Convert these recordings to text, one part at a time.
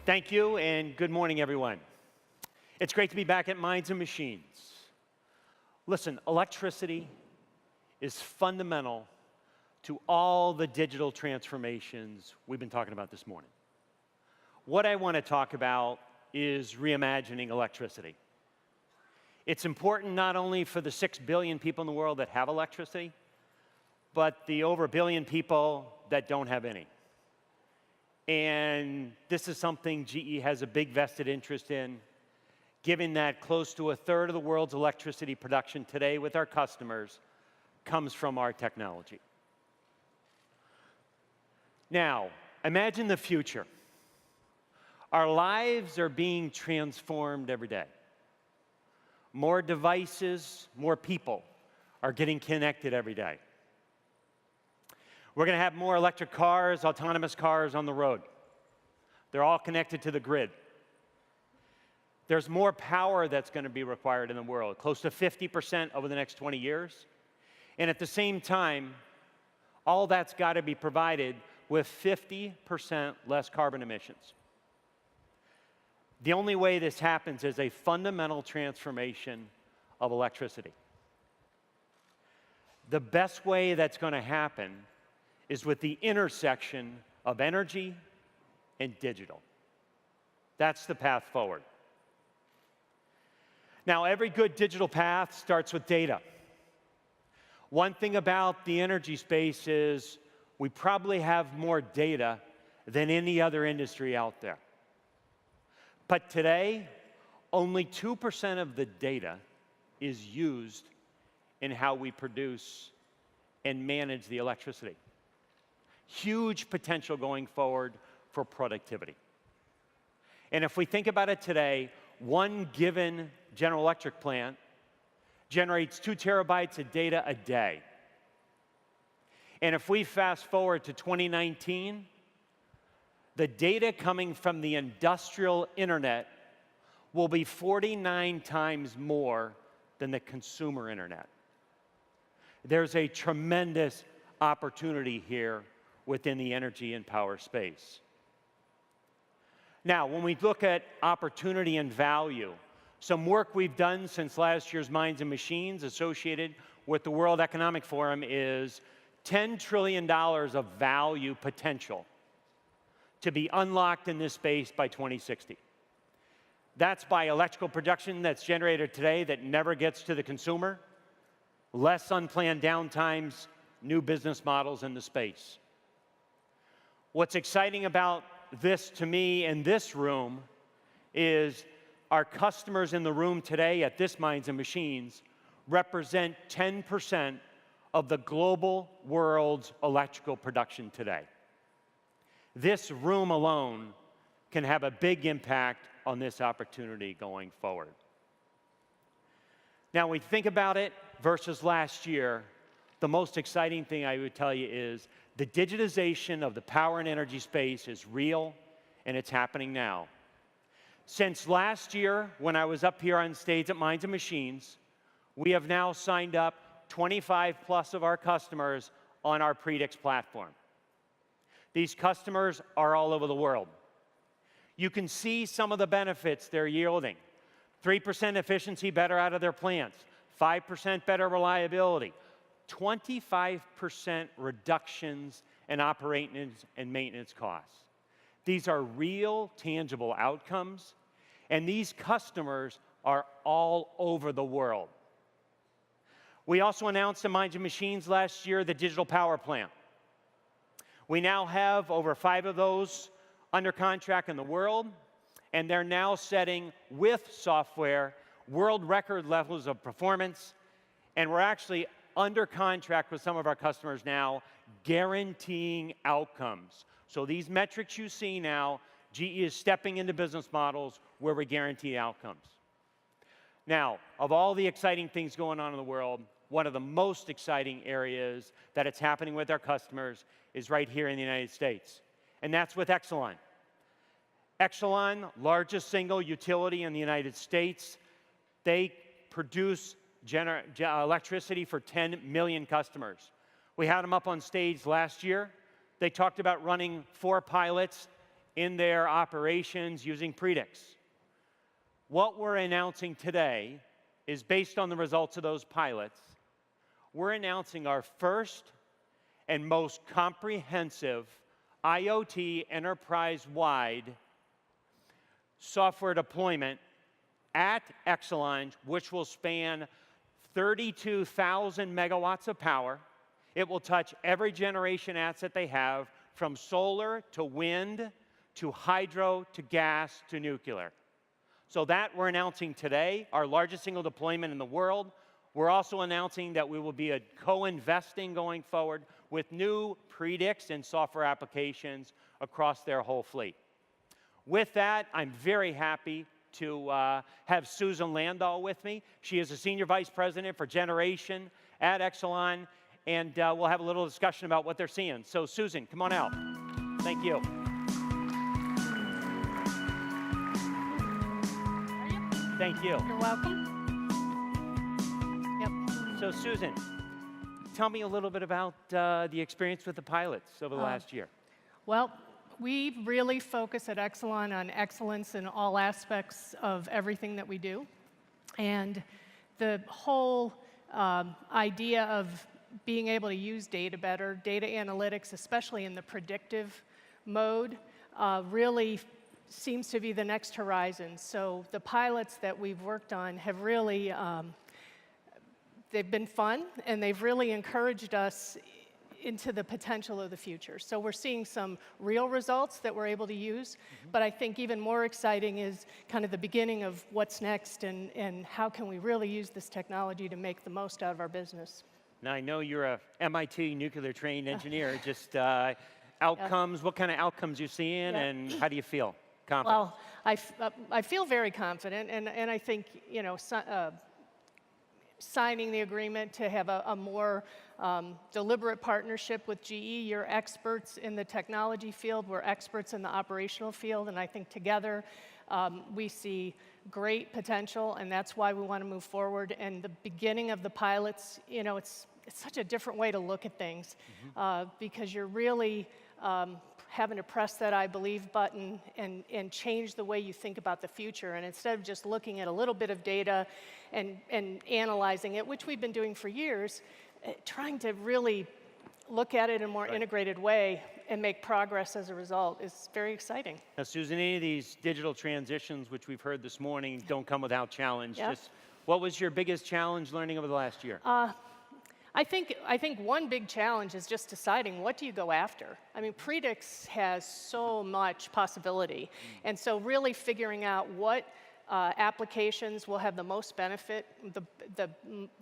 Thank you, and good morning, everyone. It's great to be back at Minds and Machines. Listen, electricity is fundamental to all the digital transformations we've been talking about this morning. What I want to talk about is reimagining electricity. It's important not only for the 6 billion people in the world that have electricity, but the over 1 billion people that don't have any. And this is something GE has a big vested interest in, given that close to 1/3 of the world's electricity production today with our customers comes from our technology. Now, imagine the future. Our lives are being transformed every day. More devices, more people are getting connected every day. We're going to have more electric cars, autonomous cars on the road. They're all connected to the grid. There's more power that's going to be required in the world, close to 50% over the next 20 years. And at the same time, all that's got to be provided with 50% less carbon emissions. The only way this happens is a fundamental transformation of electricity. The best way that's going to happen is with the intersection of energy and digital. That's the path forward. Now, every good digital path starts with data. One thing about the energy space is we probably have more data than any other industry out there. But today, only 2% of the data is used in how we produce and manage the electricity. Huge potential going forward for productivity. And if we think about it today, one given General Electric plant generates 2 terabytes of data a day. And if we fast forward to 2019, the data coming from the industrial internet will be 49 times more than the consumer internet. There's a tremendous opportunity here within the energy and power space. Now, when we look at opportunity and value, some work we've done since last year's Minds and Machines associated with the World Economic Forum is $10 trillion of value potential to be unlocked in this space by 2060. That's by electrical production that's generated today that never gets to the consumer, less unplanned downtimes, new business models in the space. What's exciting about this to me in this room is our customers in the room today at this Minds and Machines represent 10% of the global world's electrical production today. This room alone can have a big impact on this opportunity going forward. Now, when we think about it versus last year, the most exciting thing I would tell you is the digitization of the power and energy space is real, and it's happening now. Since last year, when I was up here on stage at Minds and Machines, we have now signed up 25 plus of our customers on our Predix platform. These customers are all over the world. You can see some of the benefits they're yielding. 3% efficiency better out of their plants, 5% better reliability, 25% reductions in operating and maintenance costs. These are real, tangible outcomes, and these customers are all over the world. We also announced in Minds and Machines last year the digital power plant. We now have over 5 of those under contract in the world, and they're now setting, with software, world record levels of performance, and we're actually under contract with some of our customers now, guaranteeing outcomes. So these metrics you see now, GE is stepping into business models where we guarantee outcomes. Now, of all the exciting things going on in the world, one of the most exciting areas that it's happening with our customers is right here in the United States, and that's with Exelon. Exelon, largest single utility in the United States, they produce electricity for 10 million customers. We had them up on stage last year. They talked about running 4 pilots in their operations using Predict. What we're announcing today is based on the results of those pilots. We're announcing our first and most comprehensive IoT enterprise-wide software deployment at Exelon, which will span 32,000 megawatts of power. It will touch every generation asset they have, from solar to wind to hydro to gas to nuclear. So that we're announcing today, our largest single deployment in the world. We're also announcing that we will be co-investing going forward with new Predicts and software applications across their whole fleet. With that, I'm very happy to have Susan Landahl with me. She is a Senior Vice President for Generation at Exelon, and we'll have a little discussion about what they're seeing. So Susan, come on out. Thank you. Thank you. You're welcome. Yep. So Susan, tell me a little bit about the experience with the pilots over the last year. Well, we really focus at Exelon on excellence in all aspects of everything that we do. And the whole idea of being able to use data better, data analytics, especially in the predictive mode, really seems to be the next horizon. So the pilots that we've worked on have really, they've been fun, and they've really encouraged us into the potential of the future. So we're seeing some real results that we're able to use, but I think even more exciting is kind of the beginning of what's next, and how can we really use this technology to make the most out of our business. Now, I know you're a MIT nuclear-trained engineer. Just outcomes, what kind of outcomes you seeing, and how do you feel? Confident? Well, I feel very confident, and I think, you know, signing the agreement to have a more deliberate partnership with GE. You're experts in the technology field, we're experts in the operational field, and I think together we see great potential, and that's why we want to move forward. And the beginning of the pilots, you know, it's such a different way to look at things, because you're really having to press that I believe button and change the way you think about the future. And instead of just looking at a little bit of data and analyzing it, which we've been doing for years, trying to really look at it in a more integrated way and make progress as a result is very exciting. Now, Susan, any of these digital transitions, which we've heard this morning, don't come without challenge. Just what was your biggest challenge learning over the last year? I think one big challenge is just deciding, what do you go after? I mean, Predix has so much possibility, and so really figuring out what applications will have the most benefit,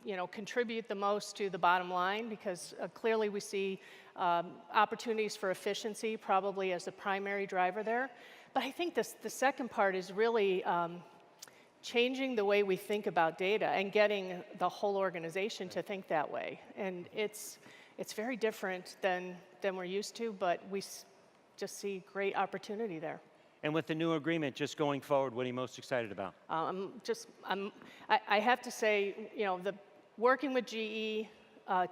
you know, contribute the most to the bottom line, because clearly we see opportunities for efficiency probably as the primary driver there. But I think the second part is really changing the way we think about data and getting the whole organization to think that way. And it's very different than we're used to, but we just see great opportunity there. And with the new agreement, just going forward, what are you most excited about? I have to say, you know, working with GE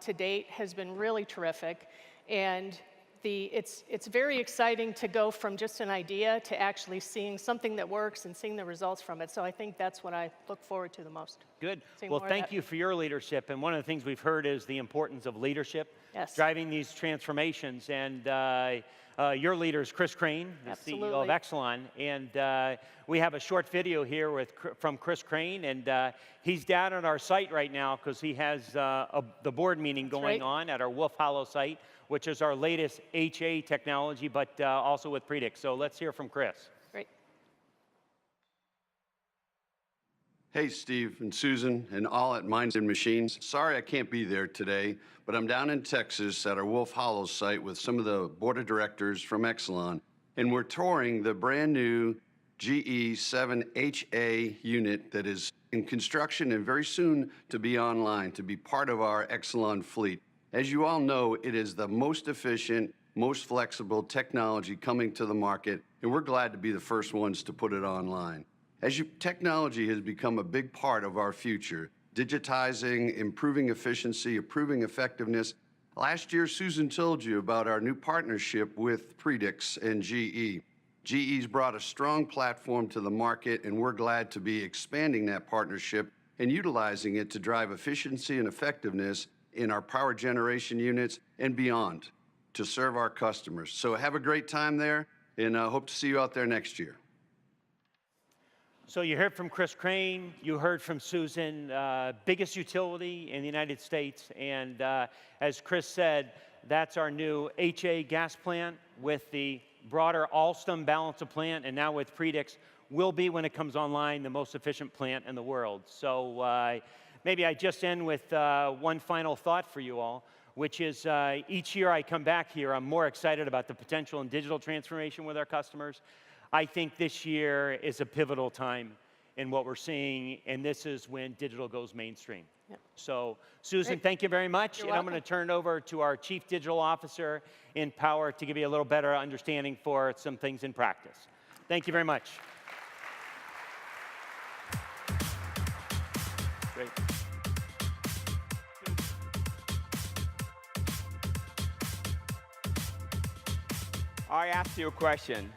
to date has been really terrific, and it's very exciting to go from just an idea to actually seeing something that works and seeing the results from it. So I think that's what I look forward to the most. Good. Well, thank you for your leadership. And one of the things we've heard is the importance of leadership, driving these transformations. And your leader is Chris Crane, the CEO of Exelon. And we have a short video here from Chris Crane. And he's down at our site right now because he has the board meeting going on at our Wolf Hollow site, which is our latest HA technology, but also with Predict. So let's hear from Chris. Great. Hey, Steve and Susan and all at Minds and Machines. Sorry I can't be there today, but I'm down in Texas at our Wolf Hollow site with some of the board of directors from Exelon, and we're touring the brand new GE 7HA unit that is in construction and very soon to be online, to be part of our Exelon fleet. As you all know, it is the most efficient, most flexible technology coming to the market, and we're glad to be the first ones to put it online. Technology has become a big part of our future, digitizing, improving efficiency, improving effectiveness. Last year, Susan told you about our new partnership with Predix and GE. GE's brought a strong platform to the market, and we're glad to be expanding that partnership and utilizing it to drive efficiency and effectiveness in our power generation units and beyond to serve our customers. So have a great time there, and hope to see you out there next year. So you heard from Chris Crane, you heard from Susan, biggest utility in the United States, and as Chris said, that's our new HA gas plant with the broader Alstom balance of plant, and now with Predix, will be, when it comes online, the most efficient plant in the world. So maybe I just end with one final thought for you all, which is each year I come back here, I'm more excited about the potential in digital transformation with our customers. I think this year is a pivotal time in what we're seeing, and this is when digital goes mainstream. Yep. So, Susan, Great. thank you very much. You're and I'm going to turn it over to our Chief Digital Officer in Power to give you a little better understanding for some things in practice. Thank you very much. Great. I asked you a question.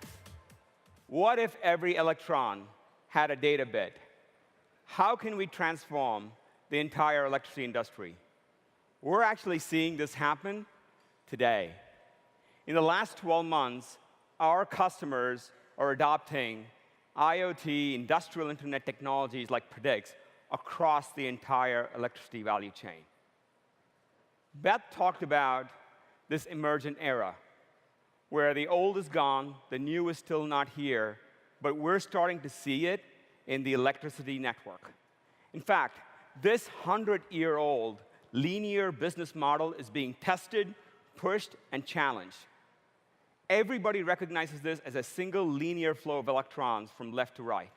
What if every electron had a data bit? How can we transform the entire electricity industry? We're actually seeing this happen today. In the last 12 months, our customers are adopting IoT, industrial internet technologies like Predix across the entire electricity value chain. Beth talked about this emergent era, where the old is gone, the new is still not here, but we're starting to see it in the electricity network. In fact, this 100-year-old linear business model is being tested, pushed, and challenged. Everybody recognizes this as a single linear flow of electrons from left to right.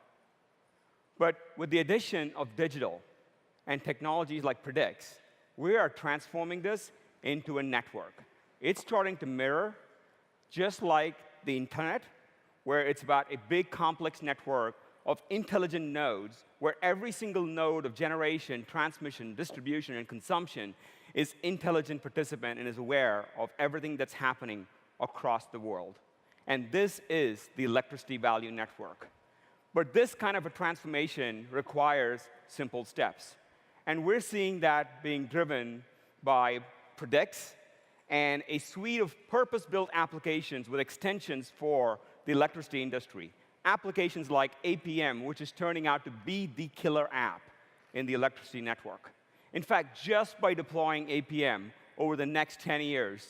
But with the addition of digital and technologies like Predix, we are transforming this into a network. It's starting to mirror just like the internet, where it's about a big, complex network of intelligent nodes, where every single node of generation, transmission, distribution, and consumption is intelligent participant and is aware of everything that's happening across the world. And this is the electricity value network. But this kind of a transformation requires simple steps. And we're seeing that being driven by Predix and a suite of purpose-built applications with extensions for the electricity industry. Applications like APM, which is turning out to be the killer app in the electricity network. In fact, just by deploying APM over the next 10 years,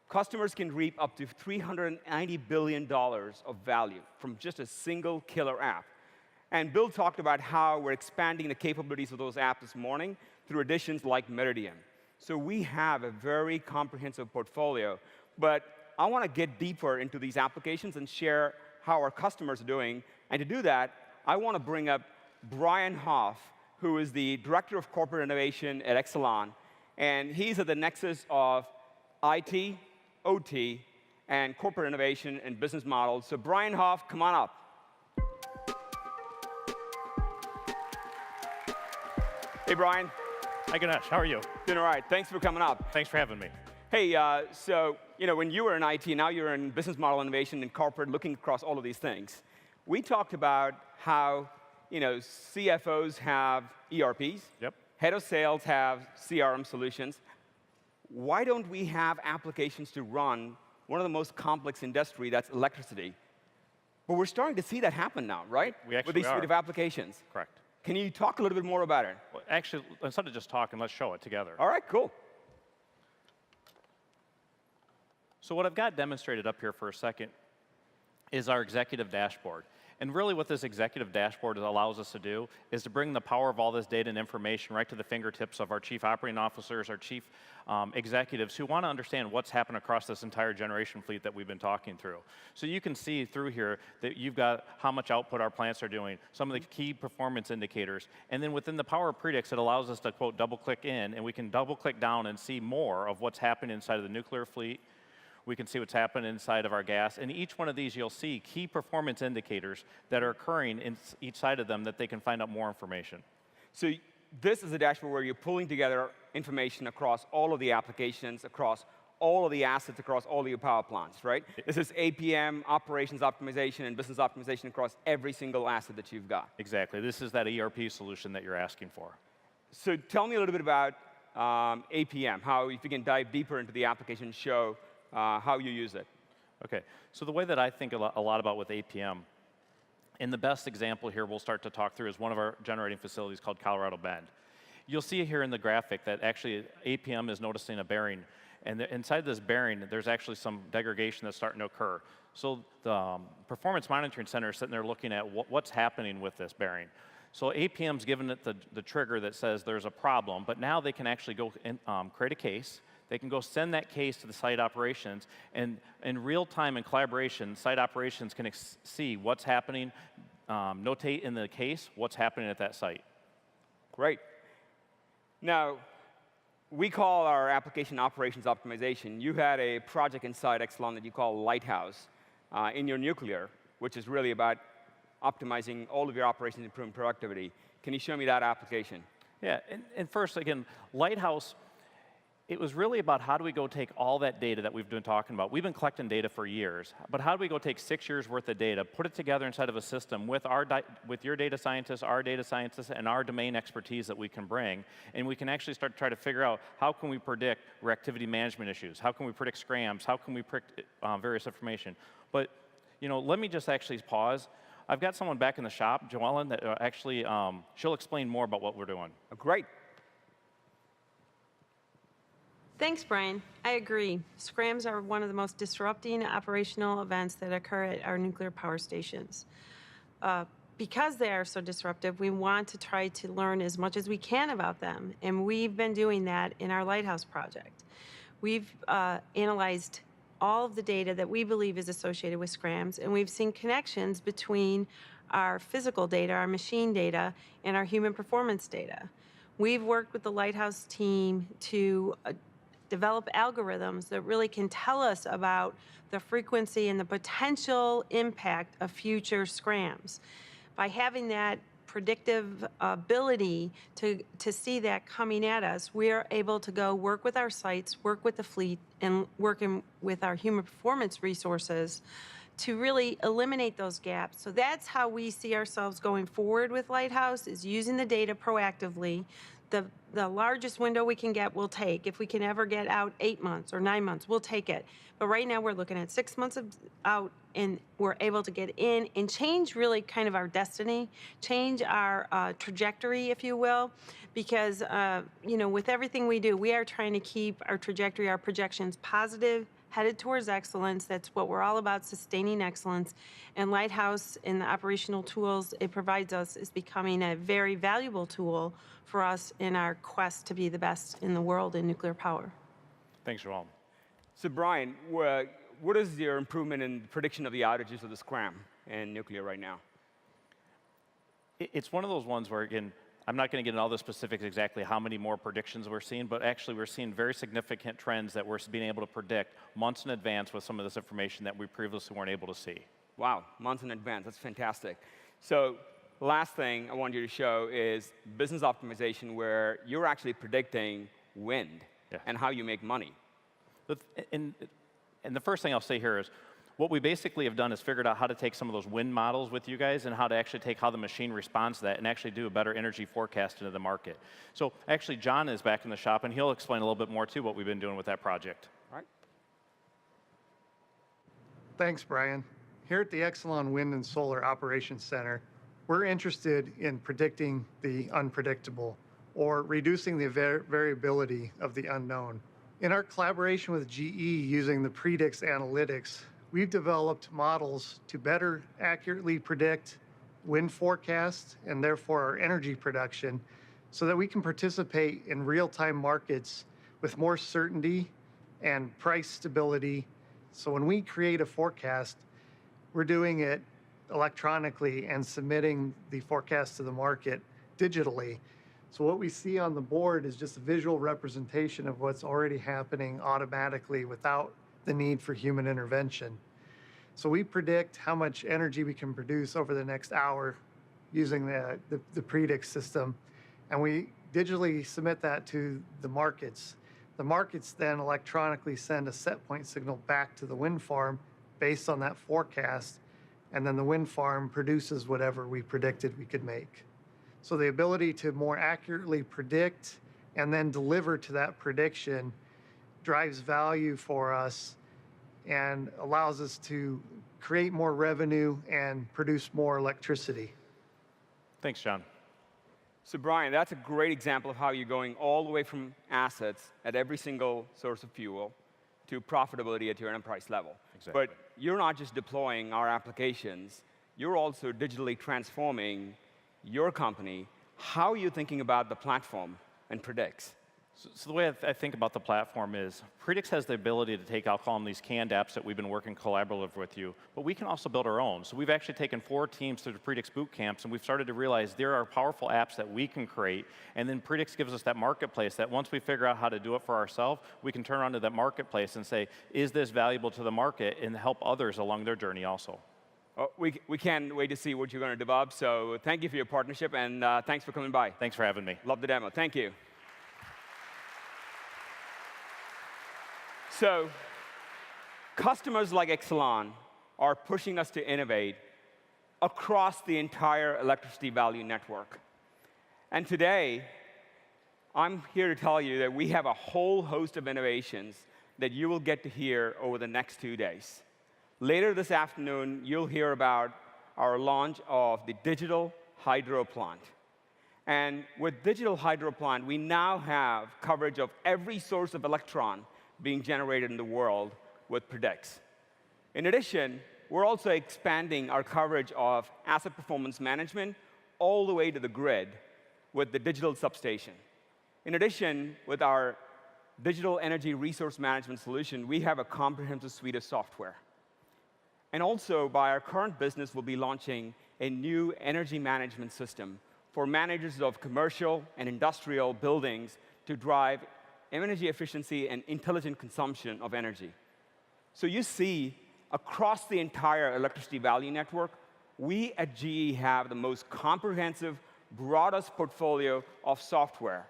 customers can reap up to $390 billion of value from just a single killer app. And Bill talked about how we're expanding the capabilities of those apps this morning through additions like Meridian. So we have a very comprehensive portfolio, but I want to get deeper into these applications and share how our customers are doing. And to do that, I want to bring up Brian Hoff, who is the Director of Corporate Innovation at Exelon. And he's at the nexus of IT, OT, and corporate innovation and business models. So Brian Hoff, come on up. Hey, Brian. Hi, Ganesh. How are you? Doing all right. Thanks for coming up. Thanks for having me. Hey, so when you were in IT, now you're in business model innovation and corporate, looking across all of these things. We talked about how CFOs have ERPs. Yep. Head of sales have CRM solutions. Why don't we have applications to run one of the most complex industry, that's electricity? But we're starting to see that happen now, right? We actually with these are. suite of applications. Correct. Can you talk a little bit more about it? Well, actually, instead of just talking, let's show it together. All right, cool. So what I've got demonstrated up here for a second is our executive dashboard. And really what this executive dashboard allows us to do is to bring the power of all this data and information right to the fingertips of our chief operating officers, our chief executives who want to understand what's happened across this entire generation fleet that we've been talking through. So you can see through here that you've got how much output our plants are doing, some of the key performance indicators, and then within the power of Predix, it allows us to, quote, double-click in, and we can double-click down and see more of what's happening inside of the nuclear fleet. We can see what's happening inside of our gas. And each one of these, you'll see key performance indicators that are occurring in each side of them that they can find out more information. So this is a dashboard where you're pulling together information across all of the applications, across all of the assets across all of your power plants, right? This is APM, operations optimization, and business optimization across every single asset that you've got. Exactly. This is that ERP solution that you're asking for. So tell me a little bit about APM, how, if you can dive deeper into the application, show how you use it. Okay, so the way that I think a lot about with APM, and the best example here we'll start to talk through is one of our generating facilities called Colorado Bend. You'll see here in the graphic that actually APM is noticing a bearing, and inside this bearing, there's actually some degradation that's starting to occur. So the Performance Monitoring Center is sitting there looking at what's happening with this bearing. So APM's given it the trigger that says there's a problem, but now they can actually go and create a case. They can go send that case to the site operations, and in real time in collaboration, site operations can see what's happening, notate in the case what's happening at that site. Great. Now, we call our application operations optimization. You had a project inside Exelon that you call Lighthouse in your nuclear, which is really about optimizing all of your operations, improving productivity. Can you show me that application? Yeah, and first, again, Lighthouse, it was really about how do we go take all that data that we've been talking about. We've been collecting data for years, but how do we go take 6 years worth of data, put it together inside of a system with your data scientists, our data scientists, and our domain expertise that we can bring, and we can actually start to try to figure out how can we predict reactivity management issues, how can we predict scrams, how can we predict various information. But let me just actually pause. I've got someone back in the shop, Joellen, that actually, she'll explain more about what we're doing. Great. Thanks, Brian. I agree. Scrams are one of the most disrupting operational events that occur at our nuclear power stations. Because they are so disruptive, we want to try to learn as much as we can about them, and we've been doing that in our Lighthouse project. We've analyzed all of the data that we believe is associated with scrams, and we've seen connections between our physical data, our machine data, and our human performance data. We've worked with the Lighthouse team to develop algorithms that really can tell us about the frequency and the potential impact of future scrams. By having that predictive ability to see that coming at us, we are able to go work with our sites, work with the fleet, and working with our human performance resources to really eliminate those gaps. So that's how we see ourselves going forward with Lighthouse, is using the data proactively. The largest window we can get, we'll take. If we can ever get out 8 months or 9 months, we'll take it. But right now we're looking at 6 months out, and we're able to get in and change really kind of our destiny, change our trajectory, if you will, because with everything we do, we are trying to keep our trajectory, our projections positive, headed towards excellence. That's what we're all about, sustaining excellence. And Lighthouse and the operational tools it provides us is becoming a very valuable tool for us in our quest to be the best in the world in nuclear power. Thanks, Joel. So Brian, what is your improvement in prediction of the outages of the scram in nuclear right now? It's one of those ones where, again, I'm not going to get into all the specifics exactly how many more predictions we're seeing, but actually we're seeing very significant trends that we're being able to predict months in advance with some of this information that we previously weren't able to see. Wow, months in advance. That's fantastic. So last thing I want you to show is business optimization, where you're actually predicting wind and how you make money. And the first thing I'll say here is, what we basically have done is figured out how to take some of those wind models with you guys and how to actually take how the machine responds to that and actually do a better energy forecast into the market. So actually, John is back in the shop, and he'll explain a little bit more, too, what we've been doing with that project. All right. Thanks, Brian. Here at the Exelon Wind and Solar Operations Center, we're interested in predicting the unpredictable or reducing the variability of the unknown. In our collaboration with GE using the Predix analytics, we've developed models to better accurately predict wind forecasts and therefore our energy production so that we can participate in real-time markets with more certainty and price stability. So when we create a forecast, we're doing it electronically and submitting the forecast to the market digitally. So what we see on the board is just a visual representation of what's already happening automatically without the need for human intervention. So we predict how much energy we can produce over the next hour using the Predix system, and we digitally submit that to the markets. The markets then electronically send a set point signal back to the wind farm based on that forecast, and then the wind farm produces whatever we predicted we could make. So the ability to more accurately predict and then deliver to that prediction drives value for us and allows us to create more revenue and produce more electricity. Thanks, John. So Brian, that's a great example of how you're going all the way from assets at every single source of fuel to profitability at your enterprise level. Exactly. But you're not just deploying our applications, you're also digitally transforming your company. How are you thinking about the platform and Predix? So the way I think about the platform is, Predix has the ability to take, I'll call them these canned apps that we've been working collaborative with you, but we can also build our own. So we've actually taken 4 teams through the Predix boot camps, and we've started to realize there are powerful apps that we can create, and then Predix gives us that marketplace that once we figure out how to do it for ourselves, we can turn onto that marketplace and say, is this valuable to the market, and help others along their journey also. We can't wait to see what you're going to develop, so thank you for your partnership, and thanks for coming by. Thanks for having me. Love the demo. Thank you. So, customers like Exelon are pushing us to innovate across the entire electricity value network. And today, I'm here to tell you that we have a whole host of innovations that you will get to hear over the next 2 days. Later this afternoon, you'll hear about our launch of the digital hydro plant. And with digital hydro plant, we now have coverage of every source of electron being generated in the world with Predix. In addition, we're also expanding our coverage of asset performance management all the way to the grid with the digital substation. In addition, with our digital energy resource management solution, we have a comprehensive suite of software. And also, by our current business, we'll be launching a new energy management system for managers of commercial and industrial buildings to drive energy efficiency and intelligent consumption of energy. So you see, across the entire electricity value network, we at GE have the most comprehensive, broadest portfolio of software.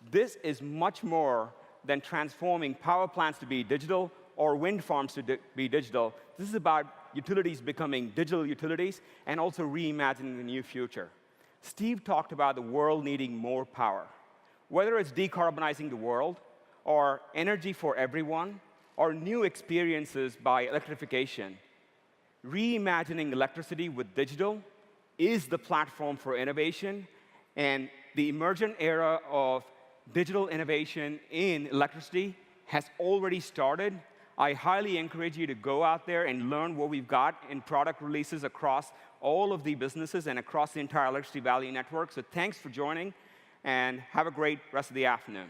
This is much more than transforming power plants to be digital or wind farms to be digital. This is about utilities becoming digital utilities and also reimagining the new future. Steve talked about the world needing more power. Whether it's decarbonizing the world, or energy for everyone, or new experiences by electrification, reimagining electricity with digital is the platform for innovation, and the emergent era of digital innovation in electricity has already started. I highly encourage you to go out there and learn what we've got in product releases across all of the businesses and across the entire electricity value network. So thanks for joining, and have a great rest of the afternoon.